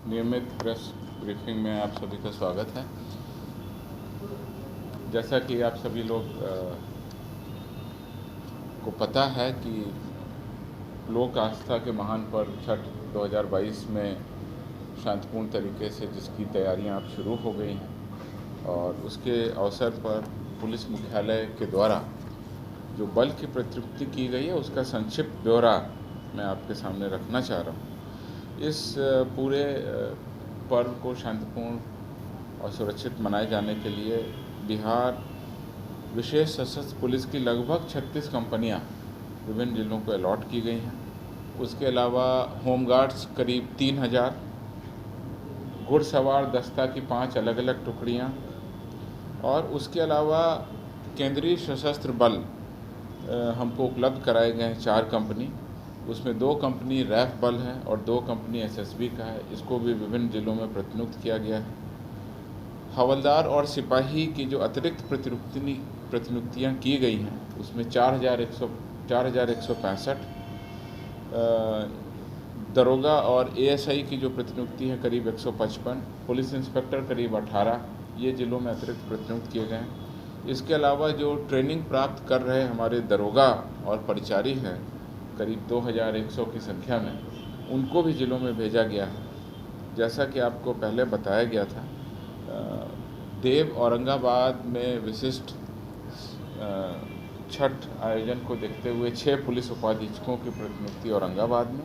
नियमित press briefing में आप सभी का स्वागत है। जैसा कि आप सभी लोग को पता है कि लोक आस्था के महान पर्व छठ 2022 में शांतिपूर्ण तरीके से जिसकी तैयारियां अब शुरू हो गई हैं और उसके अवसर पर पुलिस मुख्यालय के द्वारा जो बल की प्रतिनियुक्ति की गई है उसका संक्षिप्त ब्यौरा मैं आपके सामने रखना चाह रहा हूँ। इस पूरे पर्व को शांतिपूर्ण और सुरक्षित मनाए जाने के लिए बिहार विशेष सशस्त्र पुलिस की लगभग 36 कंपनियां विभिन्न जिलों को अलॉट की गई हैं। उसके अलावा होमगार्ड्स करीब 3000, घुड़सवार दस्ता की 5 अलग अलग टुकड़ियां और उसके अलावा केंद्रीय सशस्त्र बल हमको उपलब्ध कराए गए हैं 4 कंपनी। उसमें 2 कंपनी रैफ बल है और 2 कंपनी एसएसबी का है। इसको भी विभिन्न जिलों में प्रतिनियुक्त किया गया है। हवलदार और सिपाही की जो अतिरिक्त प्रतिनियुक्तियाँ की गई हैं उसमें 4165, दरोगा और एएसआई की जो प्रतिनियुक्ति है करीब 155, पुलिस इंस्पेक्टर करीब 18 ये जिलों में अतिरिक्त प्रतिनियुक्त किए गए हैं। इसके अलावा जो ट्रेनिंग प्राप्त कर रहे हमारे दरोगा और परिचारी हैं करीब 2100 की संख्या में, उनको भी जिलों में भेजा गया है। जैसा कि आपको पहले बताया गया था, देव औरंगाबाद में विशिष्ट छठ आयोजन को देखते हुए 6 पुलिस उपाधीक्षकों की प्रतिनियुक्ति औरंगाबाद में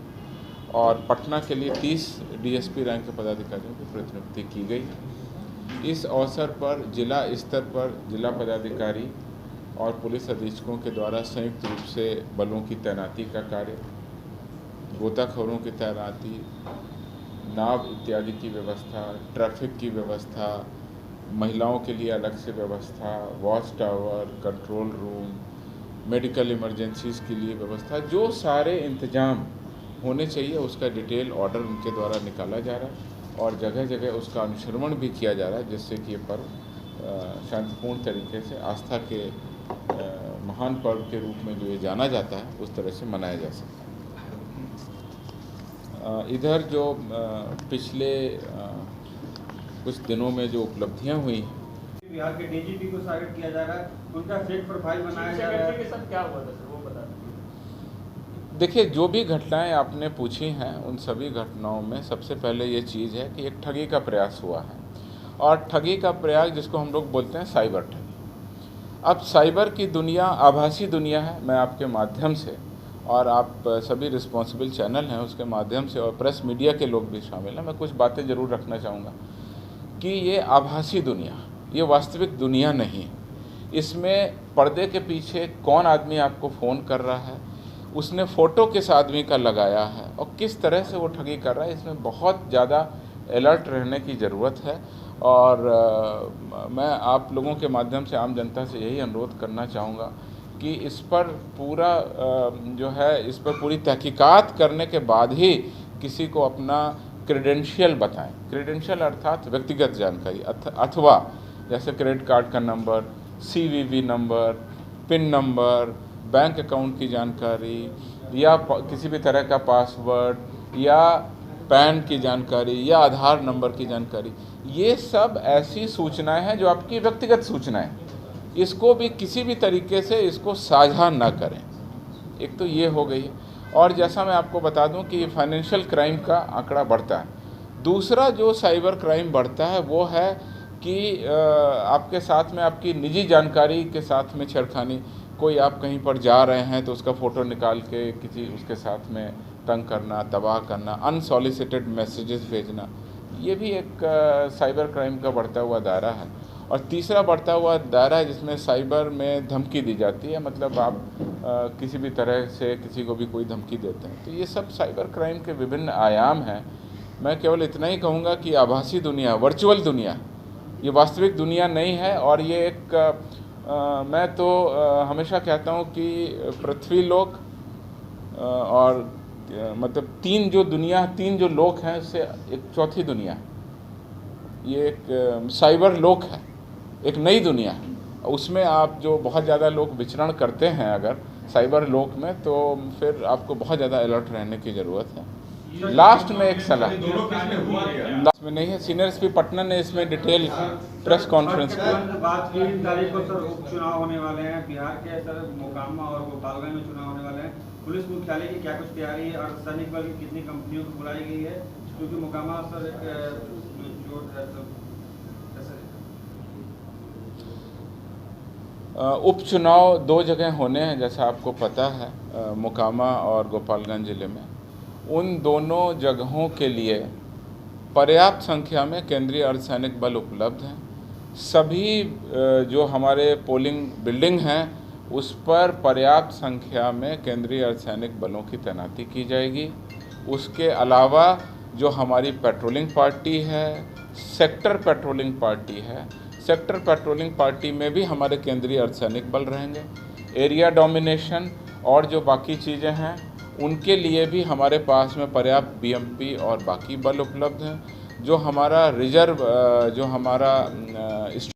और पटना के लिए 30 डीएसपी रैंक के पदाधिकारियों की प्रतिनियुक्ति की गई। इस अवसर पर जिला स्तर पर जिला पदाधिकारी और पुलिस अधीक्षकों के द्वारा संयुक्त रूप से बलों की तैनाती का कार्य, गोताखोरों की तैनाती, नाव इत्यादि की व्यवस्था, ट्रैफिक की व्यवस्था, महिलाओं के लिए अलग से व्यवस्था, watch tower, control room, medical emergencies के लिए व्यवस्था, जो सारे इंतजाम होने चाहिए उसका डिटेल ऑर्डर उनके द्वारा निकाला जा रहा है और जगह जगह उसका अनुश्रवण भी किया जा रहा है, जिससे कि ये पर्व शांतिपूर्ण तरीके से आस्था के महान पर्व के रूप में जो ये जाना जाता है उस तरह से मनाया जा सकता है। इधर जो पिछले कुछ दिनों में जो उपलब्धियां हुई हैं, बिहार के डीजीपी को स्वागत किया जा रहा है, उनका फेक प्रोफाइल बनाया जा रहा है के साथ क्या हुआ था सर, वो बता दीजिए। देखिए, जो भी घटनाएं आपने पूछी हैं उन सभी घटनाओं में सबसे पहले ये चीज़ है कि एक ठगी का प्रयास हुआ है और ठगी का प्रयास जिसको हम लोग बोलते हैं साइबर ठगी। अब साइबर की दुनिया आभासी दुनिया है। मैं आपके माध्यम से और आप सभी रिस्पॉन्सिबल चैनल हैं उसके माध्यम से और प्रेस मीडिया के लोग भी शामिल हैं, मैं कुछ बातें ज़रूर रखना चाहूँगा कि ये आभासी दुनिया, ये वास्तविक दुनिया नहीं है। इसमें पर्दे के पीछे कौन आदमी आपको फ़ोन कर रहा है, उसने फ़ोटो किस आदमी का लगाया है और किस तरह से वो ठगी कर रहा है, इसमें बहुत ज़्यादा अलर्ट रहने की ज़रूरत है। और मैं आप लोगों के माध्यम से आम जनता से यही अनुरोध करना चाहूँगा कि इस पर पूरा जो है इस पर पूरी तहकीकात करने के बाद ही किसी को अपना क्रेडेंशियल बताएं। क्रेडेंशियल अर्थात व्यक्तिगत जानकारी अथवा जैसे क्रेडिट कार्ड का number, CVV number, pin number, bank account की जानकारी या किसी भी तरह का पासवर्ड या पैन की जानकारी या आधार नंबर की जानकारी, ये सब ऐसी सूचनाएं हैं जो आपकी व्यक्तिगत सूचनाएं, इसको भी किसी भी तरीके से इसको साझा ना करें। एक तो ये हो गई है। और जैसा मैं आपको बता दूं कि फाइनेंशियल क्राइम का आंकड़ा बढ़ता है। दूसरा जो साइबर क्राइम बढ़ता है वो है कि आपके साथ में आपकी निजी जानकारी के साथ में छेड़खानी, कोई आप कहीं पर जा रहे हैं तो उसका फ़ोटो निकाल के किसी उसके साथ में तंग करना, तबाह करना, अनसॉलिसिटेड मैसेजेस भेजना, ये भी एक साइबर क्राइम का बढ़ता हुआ दायरा है। और तीसरा बढ़ता हुआ दायरा है जिसमें साइबर में धमकी दी जाती है, मतलब आप किसी भी तरह से किसी को भी कोई धमकी देते हैं, तो ये सब साइबर क्राइम के विभिन्न आयाम हैं। मैं केवल इतना ही कहूँगा कि आभासी दुनिया, वर्चुअल दुनिया, ये वास्तविक दुनिया नहीं है। और ये एक मैं तो हमेशा कहता हूँ कि पृथ्वी लोक और मतलब तीन जो लोक हैं उससे एक चौथी दुनिया है। ये एक साइबर लोक है, एक नई दुनिया है। उसमें आप जो बहुत ज़्यादा लोग विचरण करते हैं अगर साइबर लोक में, तो फिर आपको बहुत ज़्यादा अलर्ट रहने की ज़रूरत है। लास्ट में एक सलाह, में नहीं है। सीनियर एसपी पटना ने इसमें डिटेल प्रेस कॉन्फ्रेंस की। बात 3 तारीख को सर उपचुनाव होने वाले हैं बिहार के, सर मोकामा और गोपालगंज में चुनाव होने वाले हैं। पुलिस मुख्यालय की क्या कुछ तैयारी है, अर्धसैनिक बल की कितनी कंपनियों को बुलाई गई है, क्योंकि मोकामा सर उपचुनाव 2 जगह होने हैं जैसा आपको पता है, मोकामा और गोपालगंज ज़िले में। उन दोनों जगहों के लिए पर्याप्त संख्या में केंद्रीय अर्धसैनिक बल उपलब्ध हैं। सभी जो हमारे पोलिंग बिल्डिंग हैं उस पर पर्याप्त संख्या में केंद्रीय अर्धसैनिक बलों की तैनाती की जाएगी। उसके अलावा जो हमारी पेट्रोलिंग पार्टी है, सेक्टर पेट्रोलिंग पार्टी है, सेक्टर पेट्रोलिंग पार्टी में भी हमारे केंद्रीय अर्धसैनिक बल रहेंगे। एरिया डोमिनेशन और जो बाकी चीज़ें हैं उनके लिए भी हमारे पास में पर्याप्त बीएमपी और बाकी बल उपलब्ध हैं। जो हमारा रिजर्व जो हमारा